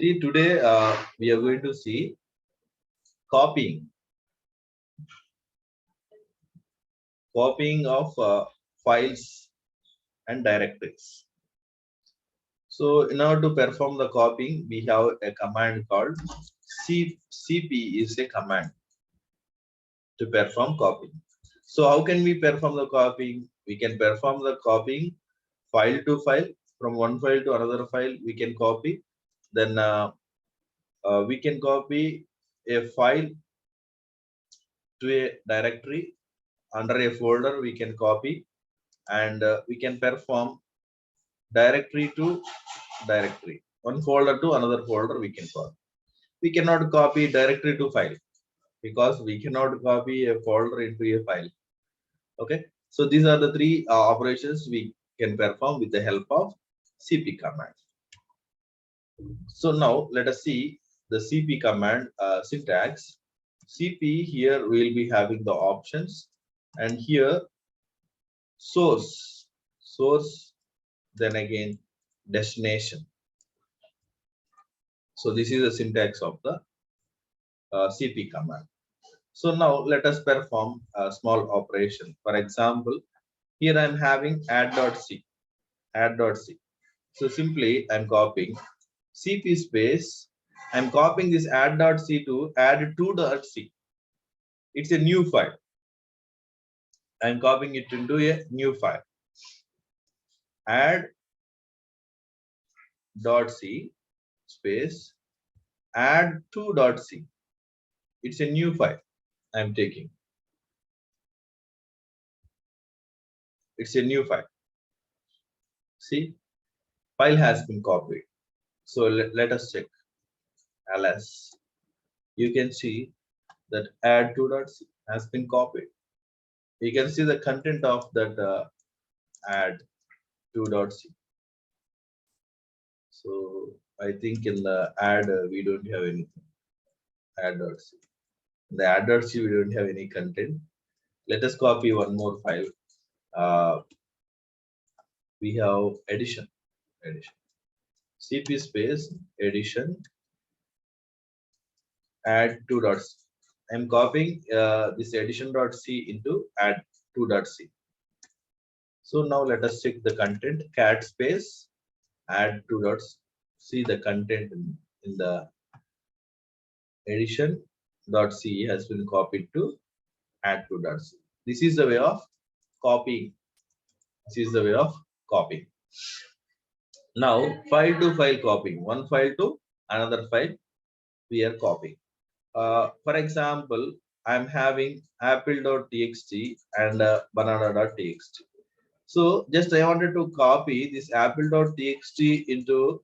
See, today we are going to see copying, copying of files and directories. So, in order to perform the copying, we have a command called CP is a command to perform copying. So, how can we perform the copying? We can perform the copying file to file, from one file to another file. We can copy. Then we can copy a file to a directory under a folder. We can copy, and we can perform directory to directory, one folder to another folder. We can copy. We cannot copy directory to file because we cannot copy a folder into a file. Okay, so these are the three operations we can perform with the help of CP command. So now let us see the CP command syntax. CP, here we will be having the options, and here source, then again destination. So this is the syntax of the CP command. So now let us perform a small operation. For example, here I am having add.c. So simply I'm copying CP space. I'm copying this add.c to add2.c. It's a new file. I'm copying it into a new file. Add.c space add2.c. It's a new file I'm taking. It's a new file. See, file has been copied. So let us check ls. You can see that add2.c has been copied. You can see the content of that add2.c. So I think in the add we don't have anything. Add.c. In the add.c we don't have any content. Let us copy one more file. We have addition. CP space addition add2.c. I'm copying this addition.c into add2.c. So now let us check the content. Cat space add2.c. See the content in the addition.c has been copied to add2.c. This is the way of copying. This is the way of copying. Now file to file copying. One file to another file we are copying. For example, I'm having apple.txt and banana.txt. So just I wanted to copy this apple.txt into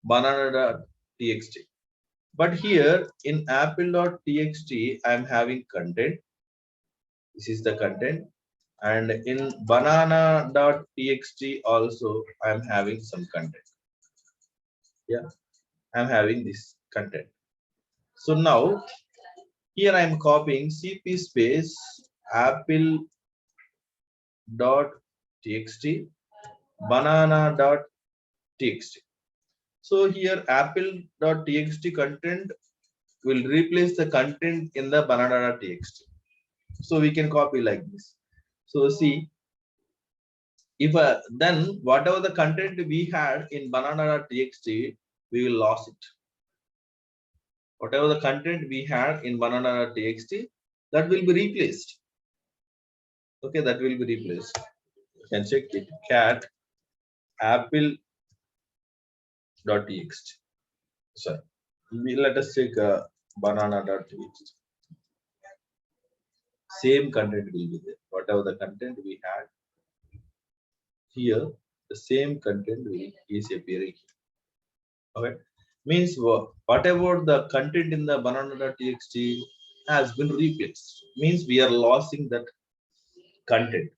banana.txt. But here in apple.txt, I'm having content. This is the content. And in banana.txt also, I'm having some content. Yeah, I'm having this content. So now here I'm copying CP space apple.txt banana.txt. So here apple.txt content will replace the content in the banana.txt. So we can copy like this. So see, if then whatever the content we had in banana.txt, we will lose it. Whatever the content we had in banana.txt, that will be replaced. Okay, that will be replaced. You can check it. Cat apple.txt. Sorry, let us check banana.txt. Same content will be there. Whatever the content we had here, the same content is appearing here. Okay, means whatever the content in the banana.txt has been replaced. Means we are losing that content.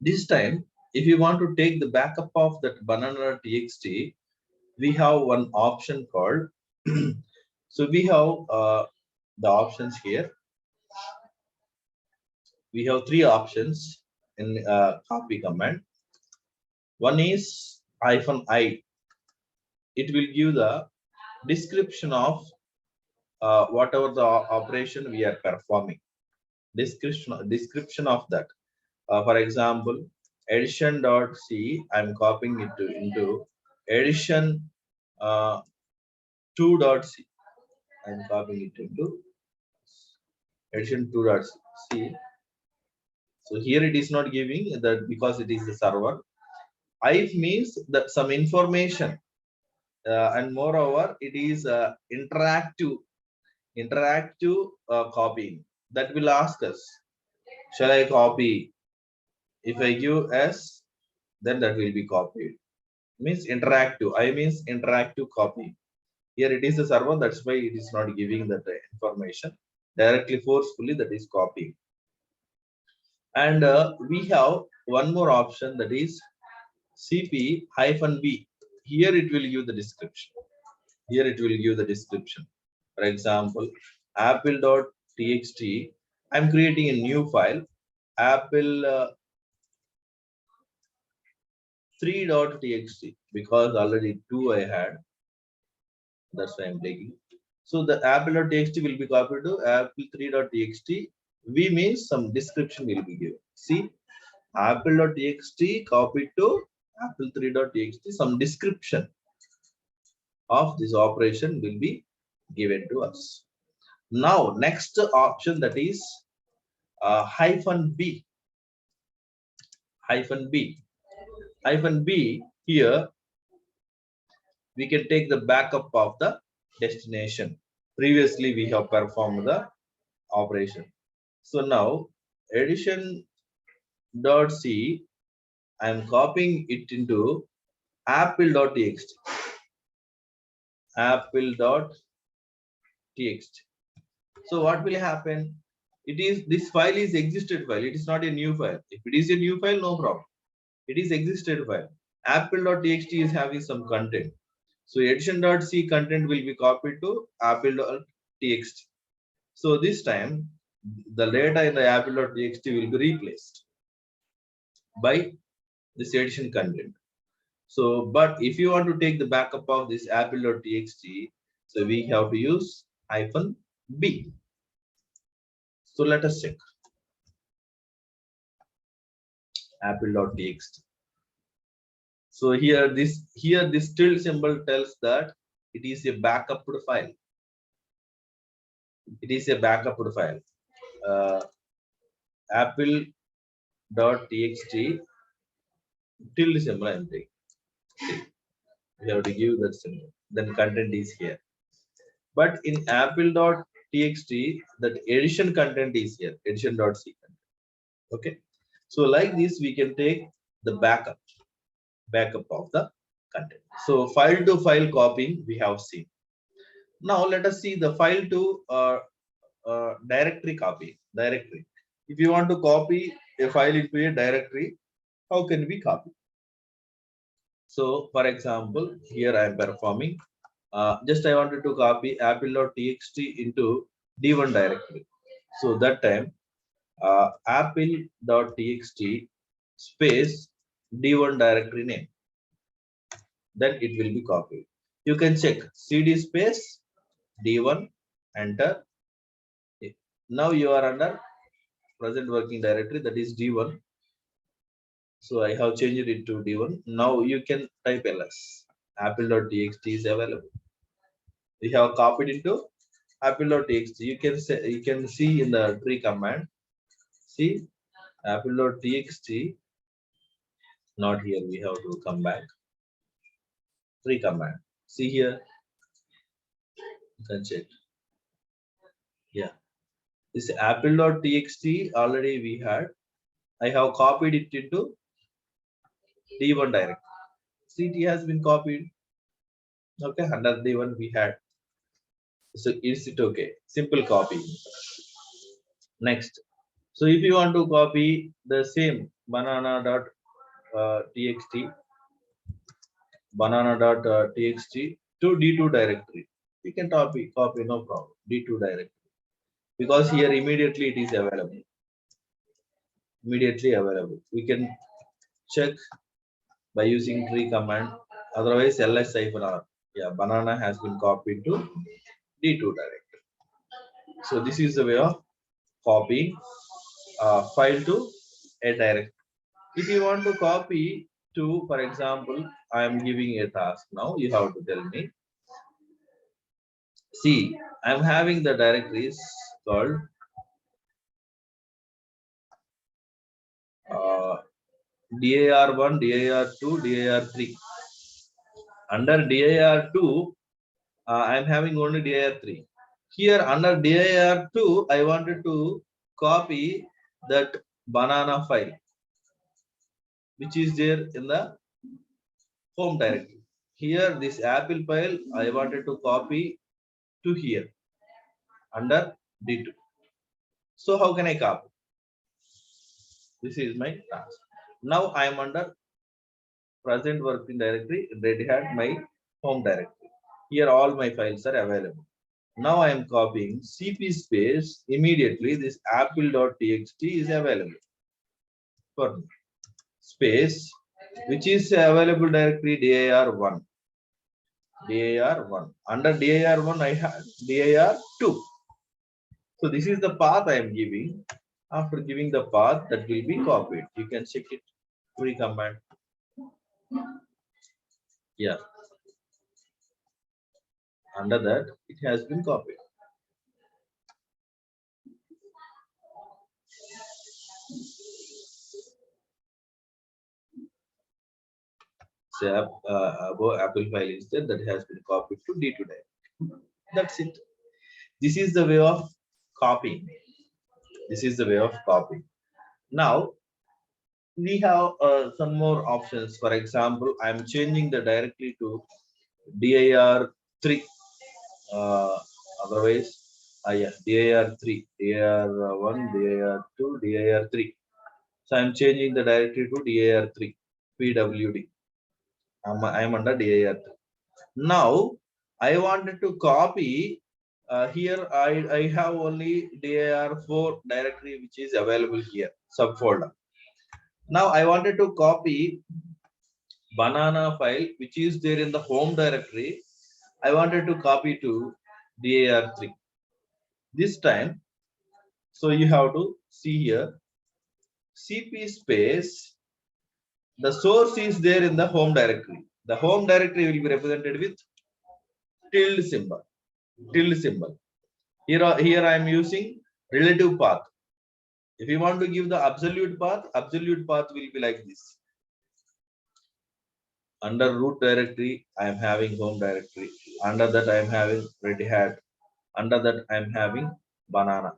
This time, if you want to take the backup of that banana.txt, we have one option called. So we have the options here. We have three options in copy command. One is -i. it will give the description of whatever the operation we are performing. Description of that. For example, addition dot c, I'm copying it into addition 2 dot c. I'm copying it into addition 2 dot c. So here it is not giving that because it is the server. If means that some information, and moreover it is interactive copying that will ask us, shall I copy? If I give s, then that will be copied. Means interactive. I means interactive copy. Here it is the server, that's why it is not giving that information directly forcefully, that is copying. And we have one more option, that is cp-b. Here it will give the description. Here it will give the description. For example, apple.txt. I'm creating a new file, apple 3.txt, because already 2 I had. That's why I'm taking. So the apple.txt will be copied to apple3.txt. V means some description will be given. See, apple.txt copied to apple3.txt. Some description of this operation will be given to us. Now, next option, that is -b. -b. -b, here we can take the backup of the destination. Previously, we have performed the operation. So now, addition dot c, I am copying it into apple.txt. Apple.txt. So what will happen? It is, this file is existed file. It is not a new file. If it is a new file, no problem. It is existed file. Apple.txt is having some content. So addition.c content will be copied to apple.txt. So this time the data in the apple.txt will be replaced by this addition content. So, but if you want to take the backup of this apple.txt, so we have to use -b. So let us check apple.txt. So here this tilde symbol tells that it is a backup file. It is a backup file. Apple.txt tilde symbol I'm taking. We have to give that symbol. Then content is here. But in apple.txt, that addition content is here. Addition.c content. Okay. So like this, we can take the backup of the content. So file to file copying we have seen. Now let us see the file to directory copy. Directory. If you want to copy a file into a directory, how can we copy? So for example, here I am performing. Just I wanted to copy apple.txt into D1 directory. So that time apple.txt space D1 directory name. Then it will be copied. You can check cd space D1, enter. Now you are under present working directory, that is D1. So I have changed it to D1. Now you can type ls. Apple.txt is available. We have copied into apple.txt. You can see in the tree command. See apple.txt. Not here. We have to come back. Tree command. See here. You can check. Yeah. This apple.txt already we had. I have copied it into D1 directory. See, it has been copied. Okay, under D1 we had. So is it okay? Simple copy. Next. So if you want to copy the same banana.txt to D2 directory, we can copy no problem. D2 directory, because here immediately it is available. Immediately available. We can check by using tree command. Otherwise ls-r. Yeah, banana has been copied to D2 directory. So this is the way of copying file to a directory. If you want to copy to, for example, I am giving a task now, you have to tell me. See, I'm having the directories called uh, DAR1, DAR2, DAR3. Under DAR2, I'm having only DAR3. Here under DAR2, I wanted to copy that banana file, which is there in the home directory. Here, this Apple file, I wanted to copy to here under D2. So how can I copy? This is my task. Now I am under present working directory, Red Hat, my home directory. Here all my files are available. Now I am copying CP space. Immediately this apple.txt is available for me. Space, which is available directory DAR1. DAR1. Under DAR1 I have DAR2. So this is the path I am giving. After giving the path, that will be copied. You can check it. Free command. Yeah. Under that, it has been copied. Say above Apple file instead that has been copied to D2 drive. That's it. This is the way of copying. This is the way of copying. Now we have some more options. For example, I'm changing the directory to DIR3. Otherwise, yeah, DIR3, DIR1, DIR2, DIR3. So I'm changing the directory to DIR3, PWD. I'm under DIR3. Now I wanted to copy. Here I have only DIR4 directory which is available here, subfolder. Now I wanted to copy banana file which is there in the home directory. I wanted to copy to DAR3. This time, so you have to see here, CP space, the source is there in the home directory. The home directory will be represented with tilde symbol. Tilde symbol. Here I am using relative path. If you want to give the absolute path will be like this. Under root directory, I am having home directory. Under that, I am having Red Hat. Under that, I am having banana.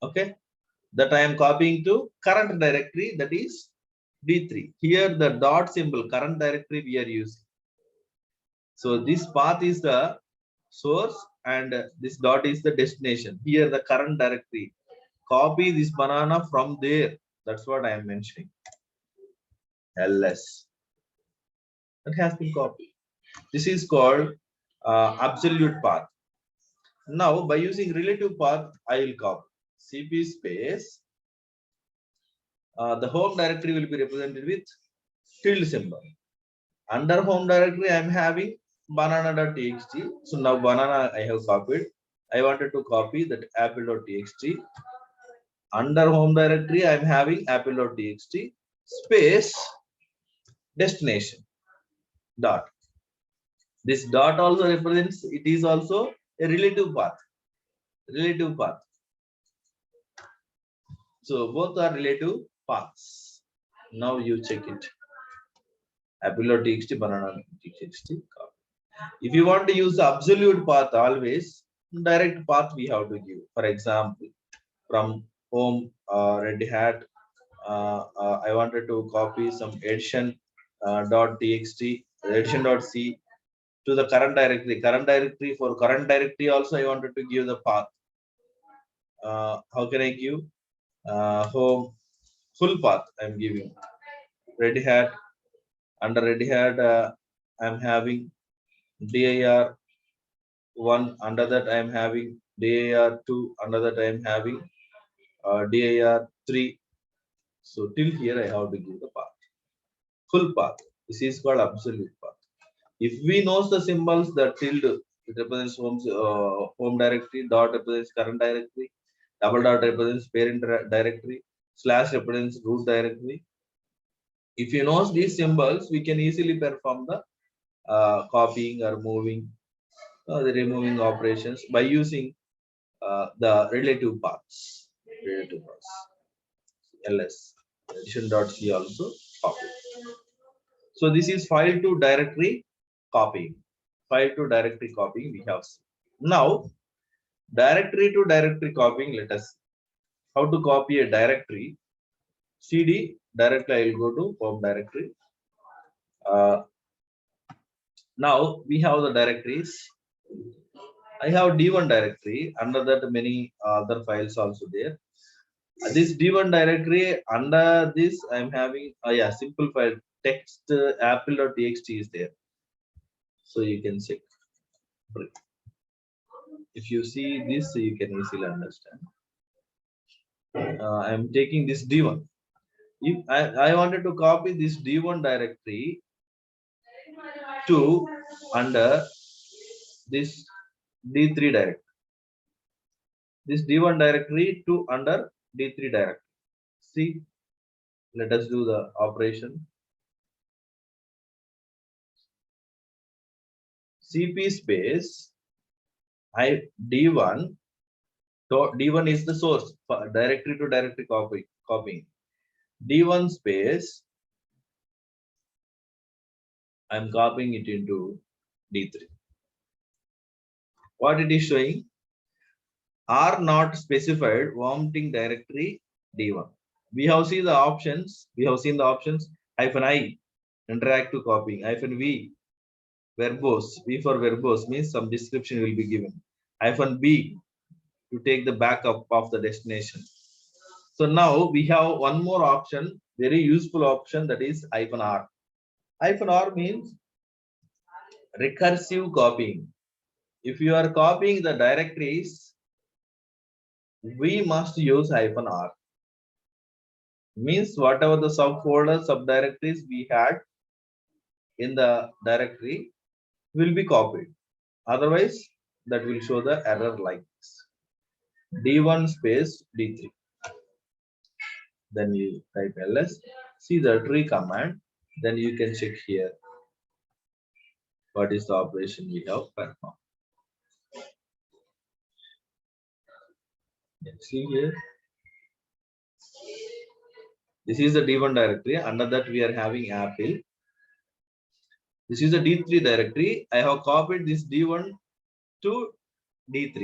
Okay, that I am copying to current directory, that is D3. Here the dot symbol, current directory we are using. So this path is the source and this dot is the destination. Here the current directory. Copy this banana from there. That's what I am mentioning. LS. That has been copied. This is called absolute path. Now by using relative path, I will copy CP space. The home directory will be represented with tilde symbol. Under home directory, I am having banana.txt. So now banana I have copied. I wanted to copy that apple.txt. Under home directory, I am having apple.txt space destination dot. This dot also represents, it is also a relative path. Relative path. So both are relative paths. Now you check it. Apple.txt, banana.txt. If you want to use the absolute path, always direct path we have to give. For example, from home Red Hat, I wanted to copy some edition .txt, edition.c to the current directory. Current directory, for current directory also I wanted to give the path. How can I give? Home full path I'm giving. Red Hat, under Red Hat I'm having dir one, under that I am having dir2, under that I am having dir3. So till here I have to give the path, full path. This is called absolute path. If we knows the symbols, the tilde, it represents home directory, dot represents current directory, double dot represents parent directory, slash represents root directory. If you know these symbols, we can easily perform the copying or moving, the removing operations by using the relative paths. Relative paths. ls addition.c also copy. So this is file to directory copying. File to directory copying we have seen. Now directory to directory copying, let us see how to copy a directory. cd directly I will go to home directory. Now we have the directories. I have d1 directory, under that many other files also there. This d1 directory, under this I am having yeah, simple file text apple.txt is there, so you can check. If you see this, you can easily understand. I am taking this d1. If I wanted to copy this d1 directory to under this d3 directory, this d1 directory to under d3 directory. See, let us do the operation. cp space I d1, so d1 is the source for directory to directory copying. d1 space I am copying it into d3. What it is showing, are not specified vomiting directory d1. We have seen the options. We have seen the options. -I interactive copying. -V verbose. V for verbose means some description will be given. -B to take the backup of the destination. So now we have one more option, very useful option, that is -R. -R means recursive copying. If you are copying the directories, we must use -R. Means whatever the subfolders, subdirectories we had in the directory will be copied. Otherwise, that will show the error like this. d1 space d3. Then you type ls, see the tree command, then you can check here what is the operation we have performed. See here, this is the d1 directory. Under that we are having apple. This is the d3 directory. I have copied this d1 to d3.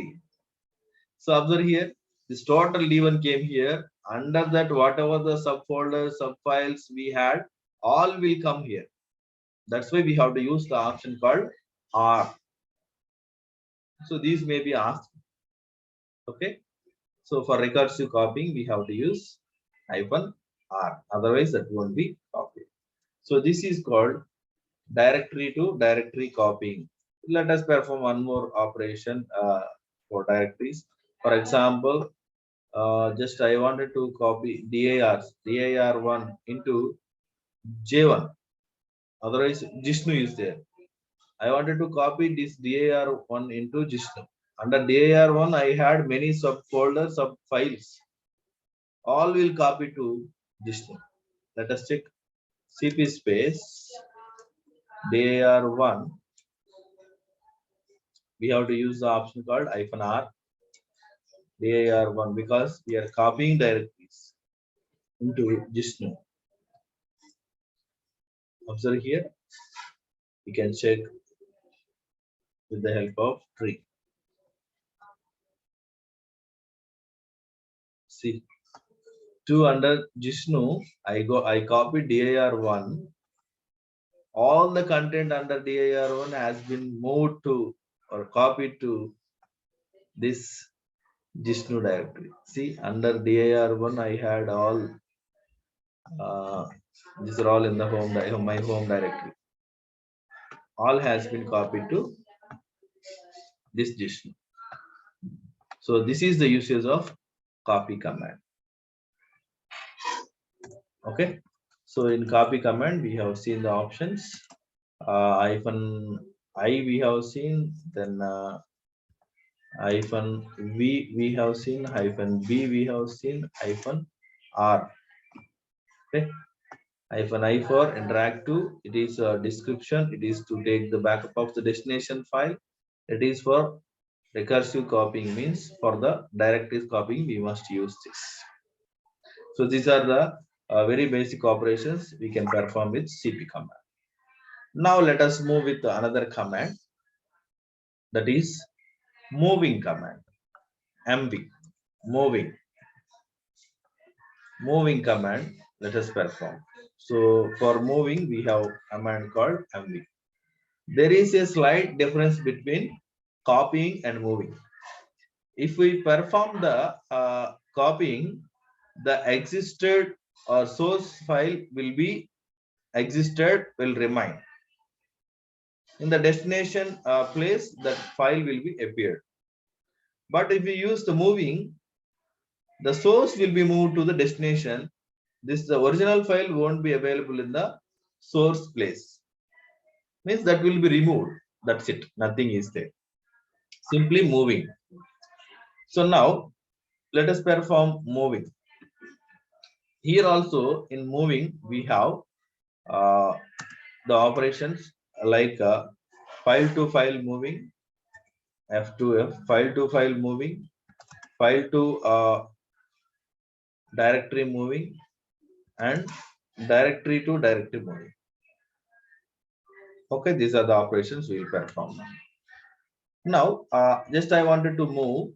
So observe here, this total d1 came here. Under that, whatever the subfolders, subfiles we had, all will come here. That's why we have to use the option called R. So these may be asked. Okay. So for recursive copying, we have to use -R. Otherwise, that won't be copied. So this is called directory to directory copying. Let us perform one more operation for directories. For example, just I wanted to copy dir1 into j1. Otherwise, Jishnu is there. I wanted to copy this dir1 into Jishnu. Under dir1, I had many subfolders, subfiles. All will copy to Jishnu. Let us check. cp space dir1. We have to use the option called -R. dir1 because we are copying directories into Jishnu. Observe here. You can check with the help of tree. See, to under Jishnu, I copied dir1. All the content under dir1 has been moved to or copied to this Jishnu directory. See, under dir1, I had all these are all in the my home directory. All has been copied to this Jishnu. So this is the usage of copy command. Okay. So in copy command, we have seen the options. Hyphen I we have seen, then hyphen V we have seen, hyphen B we have seen, hyphen R. Okay, hyphen I for interactive, it is a description, it is to take the backup of the destination file. It is for recursive copying, means for the directories copying we must use this. So these are the very basic operations we can perform with cp command. Now let us move with another command, that is moving command. mv, moving, moving command, let us perform. So for moving we have command called mv. There is a slight difference between copying and moving. If we perform the copying, the existed or source file will be existed, will remain in the destination place, that file will be appeared. But if we use the moving, the source will be moved to the destination. This the original file won't be available in the source place, means that will be removed. That's it, nothing is there, simply moving. So now let us perform moving. Here also in moving we have uh, the operations like file to file moving, f to f, file to file moving, file to directory moving, and directory to directory moving. Okay, these are the operations we will perform now. Now just I wanted to move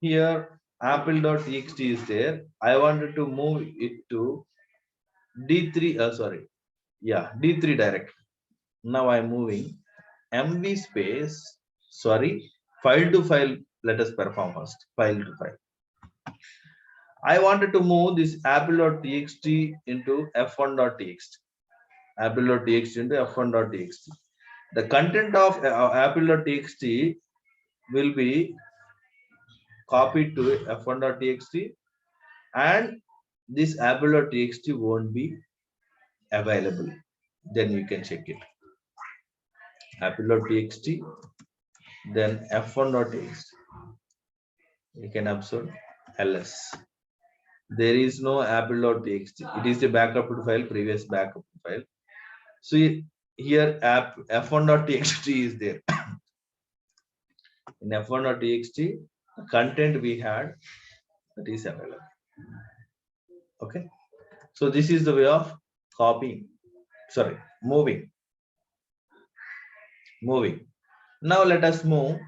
here, apple.txt is there, I wanted to move it to d3, sorry, yeah, d3 directory. Now I'm moving mv space, sorry, file to file. Let us perform first file to file. I wanted to move this apple.txt into f1.txt, apple.txt into f1.txt. The content of apple.txt will be copied to f1.txt, and this apple.txt won't be available. Then you can check it, apple.txt, then f1.txt, you can observe ls. There is no apple.txt, it is a backup file, previous backup file. So here app f1.txt is there. In f1.txt, the content we had, that is available. Okay, so this is the way of copying, sorry, moving. Now let us move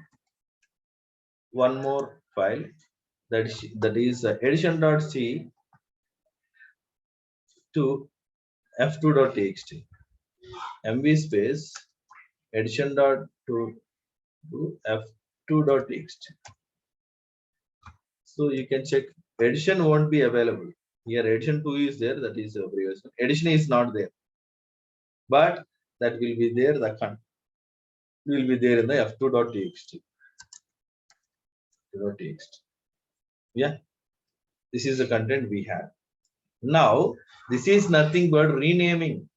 one more file, that is edition.c to f2.txt, mv space edition.to to f2.txt. So you can check, edition won't be available here. Edition 2 is there, that is previous one. Edition is not there, but that will be there, the content will be there in the f2.txt. Yeah, this is the content we have. Now this is nothing but renaming.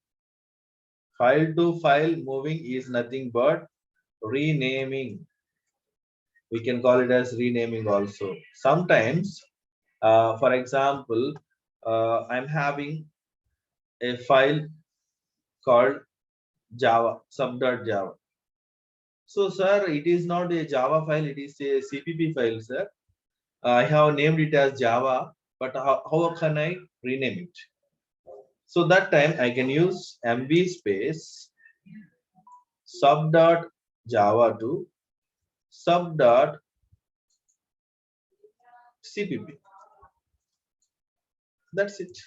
File to file moving is nothing but renaming. We can call it as renaming also. Sometimes for example, I'm having a file called java sub.java. So sir, it is not a java file, it is a cpp file, sir. I have named it as java, but how can I rename it? So that time I can use mv space sub.java to sub.cpp. That's it.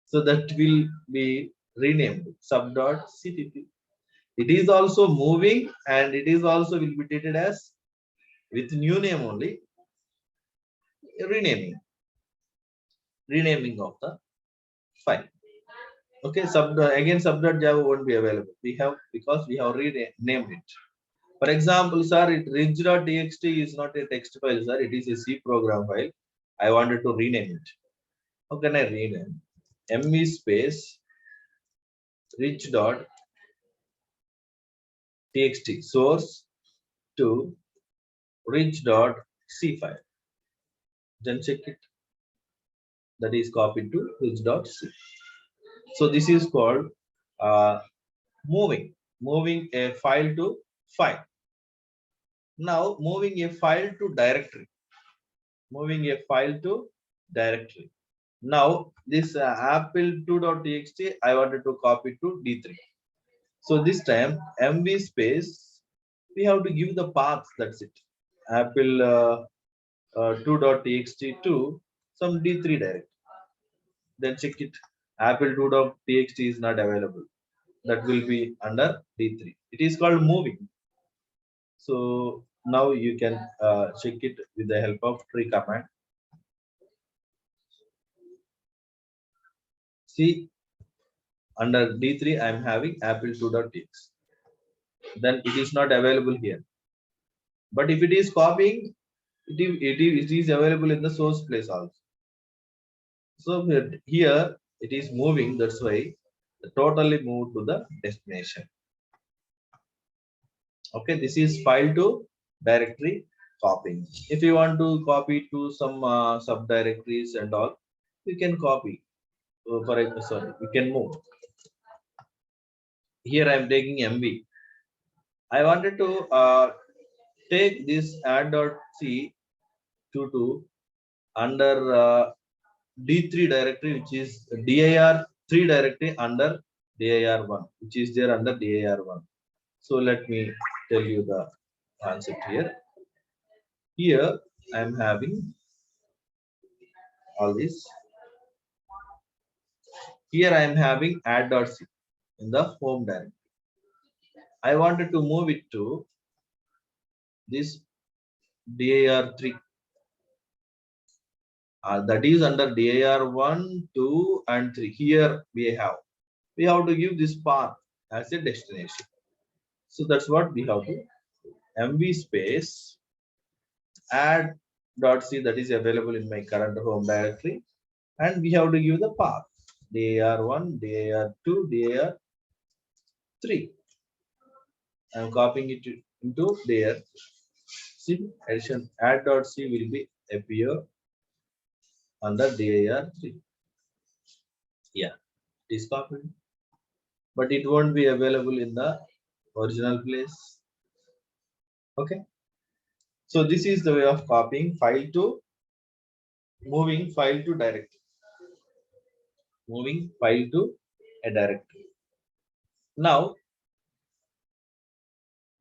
So that will be renamed sub.cpp. It is also moving, and it is also will be treated as with new name only, renaming of the file. Okay, again sub.java won't be available. We have, because we have renamed it. For example, sir, it rich.txt is not a text file, sir. It is a C program file. I wanted to rename it. How can I rename? mv space rich dot txt source to rich.c file. Then check it. That is copied to rich.c. So this is called uh, moving a file to file. Now moving a file to directory. Moving a file to directory. Now this apple2.txt I wanted to copy to D3. So this time mv space we have to give the path. That's it. Apple 2.txt to some D3 directory. Then check it. Apple2.txt is not available. That will be under D3. It is called moving. So now you can check it with the help of tree command. See, under D3 I am having apple2.txt. Then it is not available here. But if it is copying, it is available in the source place also. So here it is moving. That's why the totally moved to the destination. Okay, this is file to directory copying. If you want to copy to some subdirectories and all, you can copy. Sorry, you can move. Here I am taking MV. I wanted to take this add.c to under D3 directory, which is dir3 directory under dir1, which is there under dir1. So let me tell you the concept here. Here I am having all this. Here I am having add.c in the home directory. I wanted to move it to this dir3. That is under dir 1, 2, and 3. Here we have to give this path as a destination. So that's what we have to mv space add.c, that is available in my current home directory, and we have to give the path dir1, dir2, dir3. I'm copying it into dir. See, addition add.c will be appear under dir3. Yeah, it is copied, but it won't be available in the original place. Okay, so this is the way of copying file to moving file to directory, moving file to a directory. Now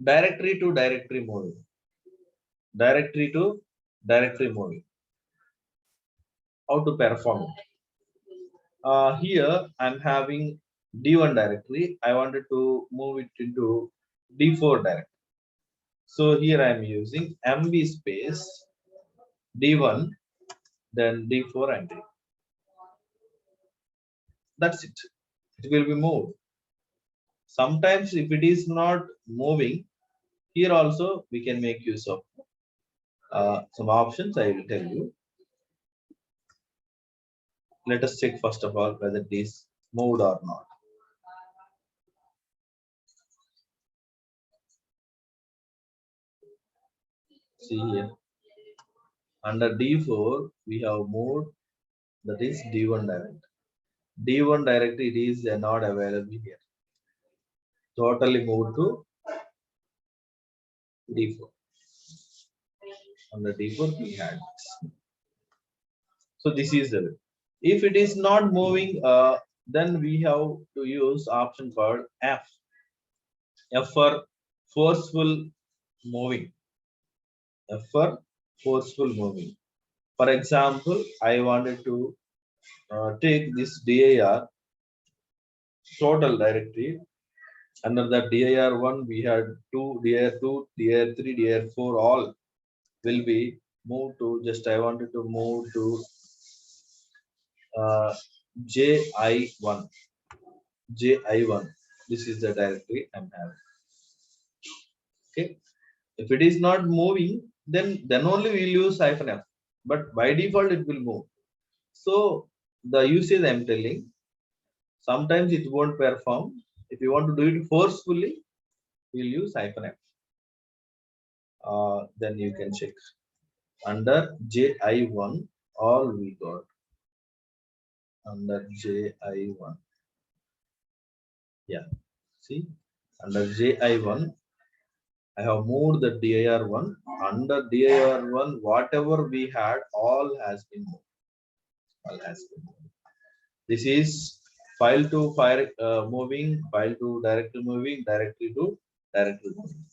directory to directory moving, directory to directory moving. How to perform it? Here I'm having D1 directory. I wanted to move it into D4 directory. So here I'm using mv space D1, then D4 and D. That's it. It will be moved. Sometimes if it is not moving, here also we can make use of some options. I will tell you. Let us check first of all whether it is moved or not. See here, under D4 we have moved, that is D1 directory. D1 directory, it is not available here. Totally moved to D4. Under D4 we had this. So this is the way. If it is not moving, then we have to use option called F. F for forceful moving. F for forceful moving. For example, I wanted to take this dir total directory. Under the dir1 we had dir2, dir3, dir4, all will be moved to, just I wanted to move to ji1. ji1, this is the directory I'm having. Okay, if it is not moving, then only we'll use -f, but by default it will move. So the usage I'm telling, sometimes it won't perform. If you want to do it forcefully, we'll use -f. Then you can check under JI1 all we got under JI1. Yeah, see under JI1 I have moved the dir1. Under dir1 whatever we had all has been moved. All has been moved. This is file to file moving, file to directory moving, directory to directory moving.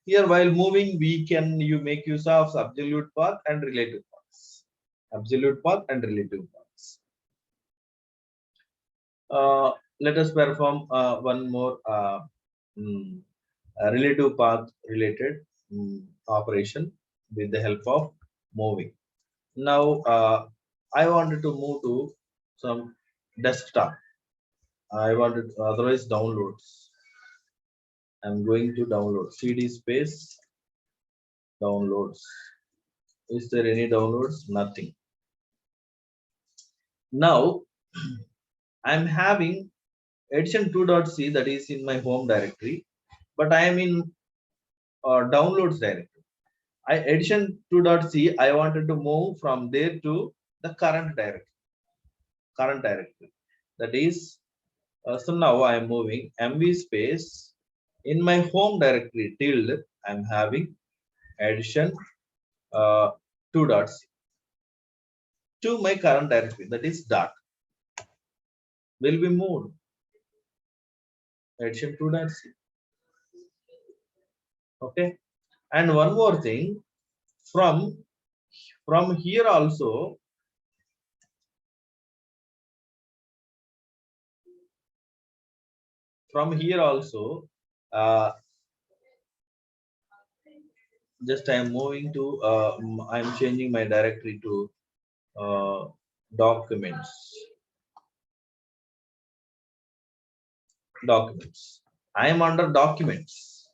Here while moving we can you make use of absolute path and relative paths. Absolute path and relative paths. Let us perform one more relative path related operation with the help of moving. Now I wanted to move to some desktop. I wanted otherwise downloads. I'm going to download cd space downloads. Is there any downloads? Nothing. Now I'm having edition2.c that is in my home directory, but I am in downloads directory. Edition2.c I wanted to move from there to the current directory. That is so now I am moving mv space in my home directory tilde I'm having edition 2.c to my current directory that is dot will be moved edition 2.c. Okay, and one more thing from here also just I am moving to I am changing my directory to documents. I am under documents,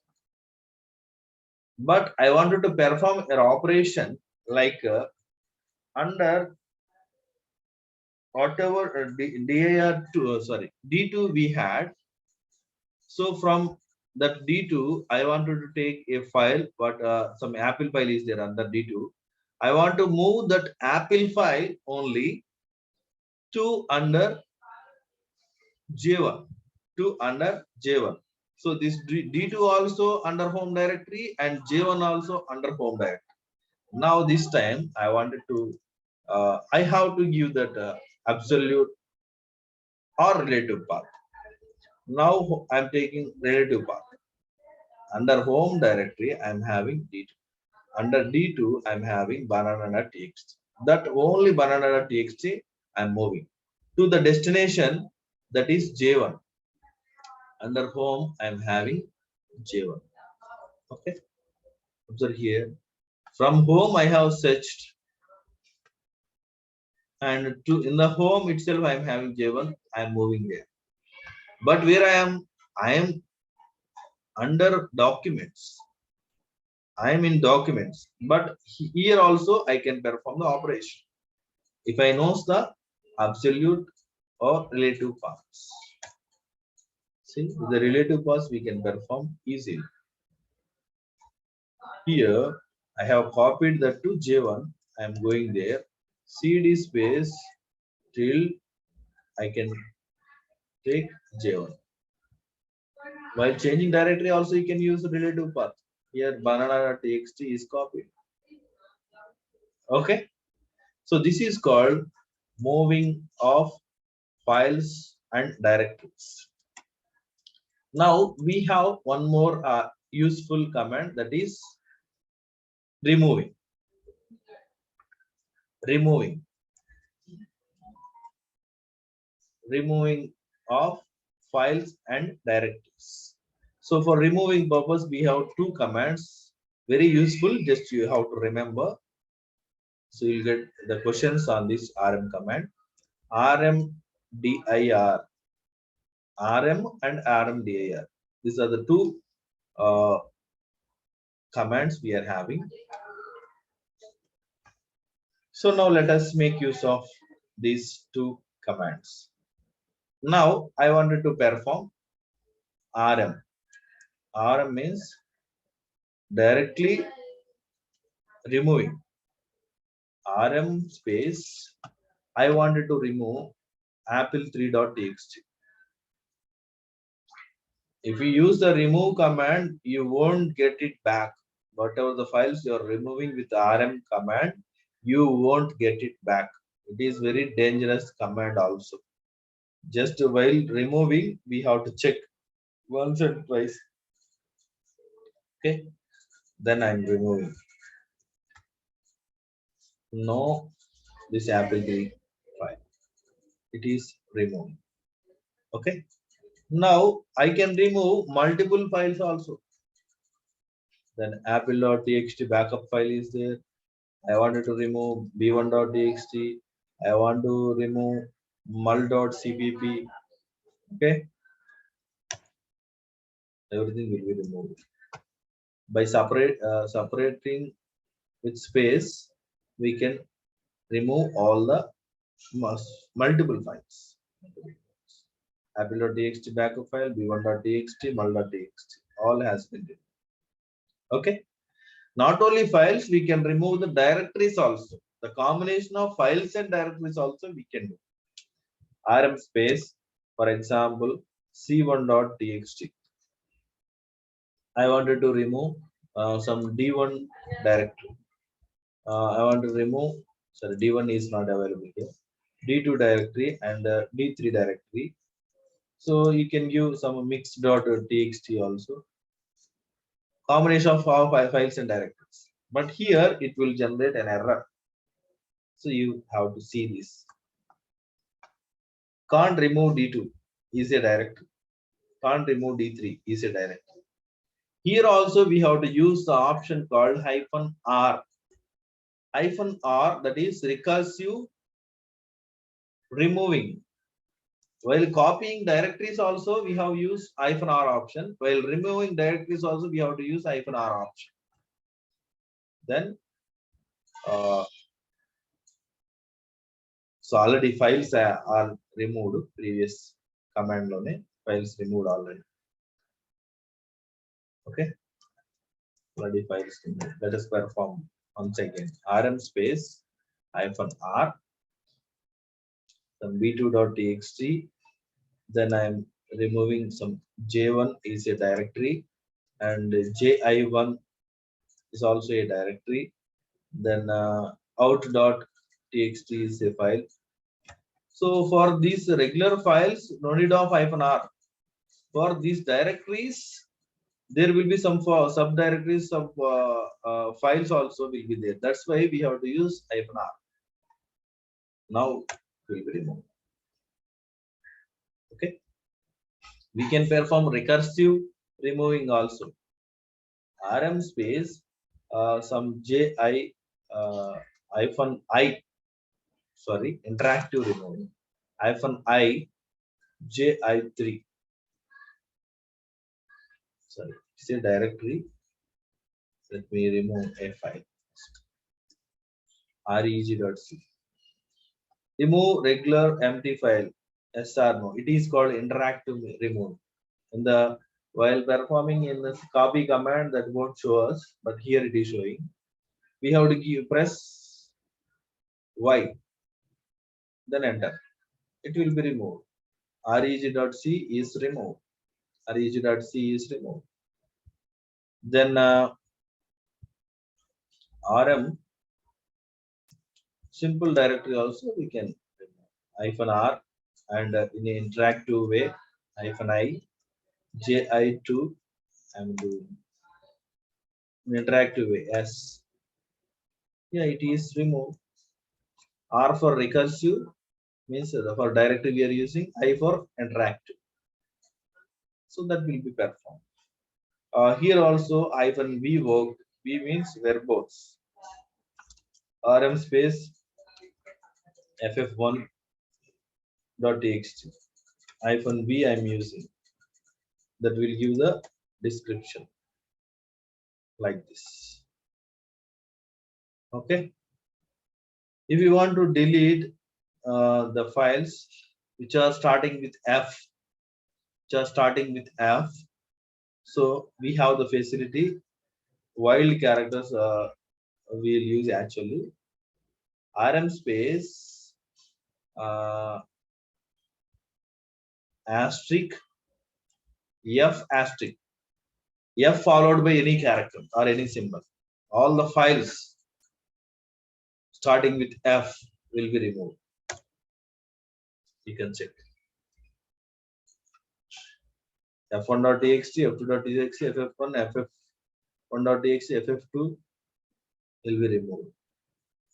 but I wanted to perform an operation like under whatever dir2 d2 we had. So from that d2 I wanted to take a file, but some apple file is there under d2. I want to move that apple file only to under j1 so this d2 also under home directory and j1 also under home directory. Now this time I wanted to I have to give that absolute or relative path. Now I'm taking relative path. Under home directory I'm having d2. Under d2 I'm having banana.txt. That only banana.txt I'm moving to the destination that is j1. Under home I'm having j1. Okay, observe here from home I have searched, and to in the home itself I'm having j1. I'm moving there, but where I am under documents. I am in documents, but here also I can perform the operation if I knows the absolute or relative paths. See, with the relative paths we can perform easily. Here I have copied that to j1. I am going there. cd space till I can take j1. While changing directory also you can use the relative path. Here banana.txt is copied. Okay, so this is called moving of files and directories. Now we have one more useful command, that is removing of files and directories. So for removing purpose we have two commands, very useful, just you have to remember. So you'll get the questions on this rm command. rmdir, rm and rmdir, these are the two commands we are having. So now let us make use of these two commands. Now I wanted to perform rm RM means directly removing. RM space, I wanted to remove apple3.txt. If you use the remove command, you won't get it back. Whatever the files you are removing with RM command, you won't get it back. It is very dangerous command also. Just while removing, we have to check once and twice. Okay, then I'm removing. No, this apple3 file. It is removed. Okay. Now I can remove multiple files also. Then apple.txt backup file is there. I wanted to remove b1.txt. I want to remove mul.cpp. Okay, everything will be removed by separating with space. We can remove all the multiple files. Apple.txt backup file, b1.txt, mul.txt, all has been removed. Okay. Not only files, we can remove the directories also. The combination of files and directories also we can do. RM space, for example, c1.txt. I wanted to remove some d1 directory. I want to remove, sorry, d1 is not available here. D2 directory and D3 directory. So you can give some mix.txt also. Combination of all files and directories. But here it will generate an error. So you have to see this. Can't remove D2 is a directory. Can't remove D3 is a directory. Here also we have to use the option called -r. -r, that is recursive removing. While copying directories also we have used -r option. While removing directories also we have to use -r option. Then so already files are removed. Previous command lone files removed already. Okay. Already files removed. Let us perform once again. RM space -r, some b2.txt. Then I'm removing some j1 is a directory and ji1 is also a directory. Then out.txt is a file. So for these regular files, no need of -r. For these directories, there will be some subdirectories of files also will be there. That's why we have to use -r. Now will be removed. Okay. We can perform recursive removing also. RM space some ji hyphen I, sorry, interactive removing -i ji3. Sorry, it's a directory. Let me remove a file reg.c. Remove regular empty file. Yes or no? It is called interactive remove. In the while performing in this copy command that won't show us, but here it is showing. We have to press Y, then enter. It will be removed. Reg.c is removed. Reg.c is removed. Then RM simple directory also we can remove. -r and in an interactive way -i ji2 I'm doing in interactive way. Yes, yeah, it is removed. R for recursive means for directory we are using, I for interactive. So that will be performed. Here also -v worked. V means verbose. RM space ff1.txt. -v I'm using. That will give the description like this. Okay. If you want to delete the files which are starting with F, So we have the facility. Wild characters we'll use actually. RM space asterisk F asterisk F followed by any character or any symbol. All the files starting with F will be removed. You can check. F1.txt, F2.txt, FF1, FF1.txt, FF2 will be removed.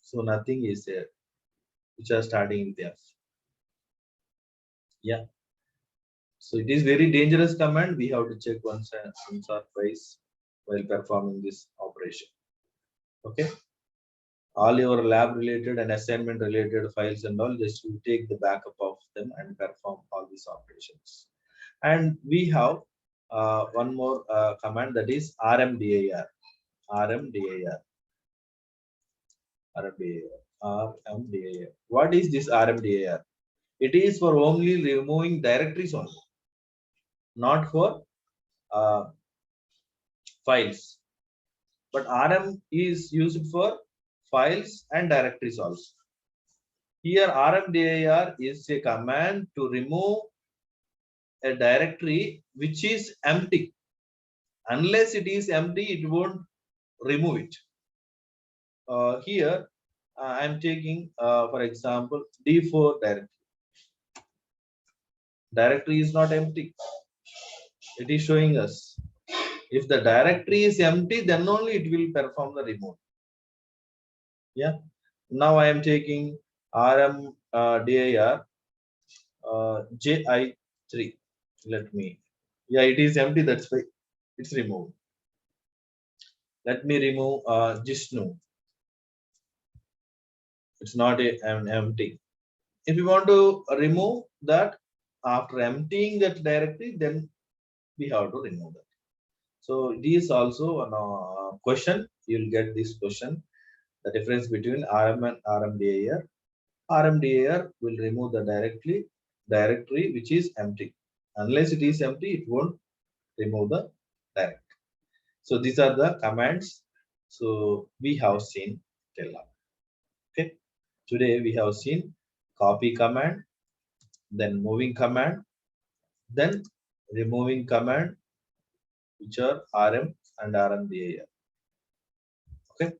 So nothing is there, which are starting with F. Yeah. So it is very dangerous command. We have to check once or twice while performing this operation. Okay. All your lab related and assignment related files and all, just you take the backup of them and perform all these operations. And we have one more command, that is rmdir. rmdir rmdir. What is this rmdir? It is for only removing directories only, not for files. But rm is used for files and directories also. Here rmdir is a command to remove a directory which is empty. Unless it is empty, it won't remove it. Here I am taking for example D4 directory. Directory is not empty. It is showing us if the directory is empty, then only it will perform the remove. Yeah. Now I am taking rm dir ji3. Let me. Yeah, it is empty. That's why it's removed. Let me remove Jishnu. It's not an empty. If you want to remove that after emptying that directory, then we have to remove that. So it is also a question. You'll get this question: the difference between RM and RMDIR. RMDIR will remove the directory which is empty. Unless it is empty, it won't remove the directory. So these are the commands. So we have seen till now. Okay. Today we have seen copy command, then moving command, then removing command, which are RM and RMDIR. Okay.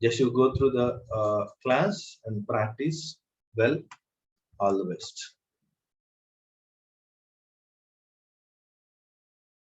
Just you go through the class and practice well. All the best.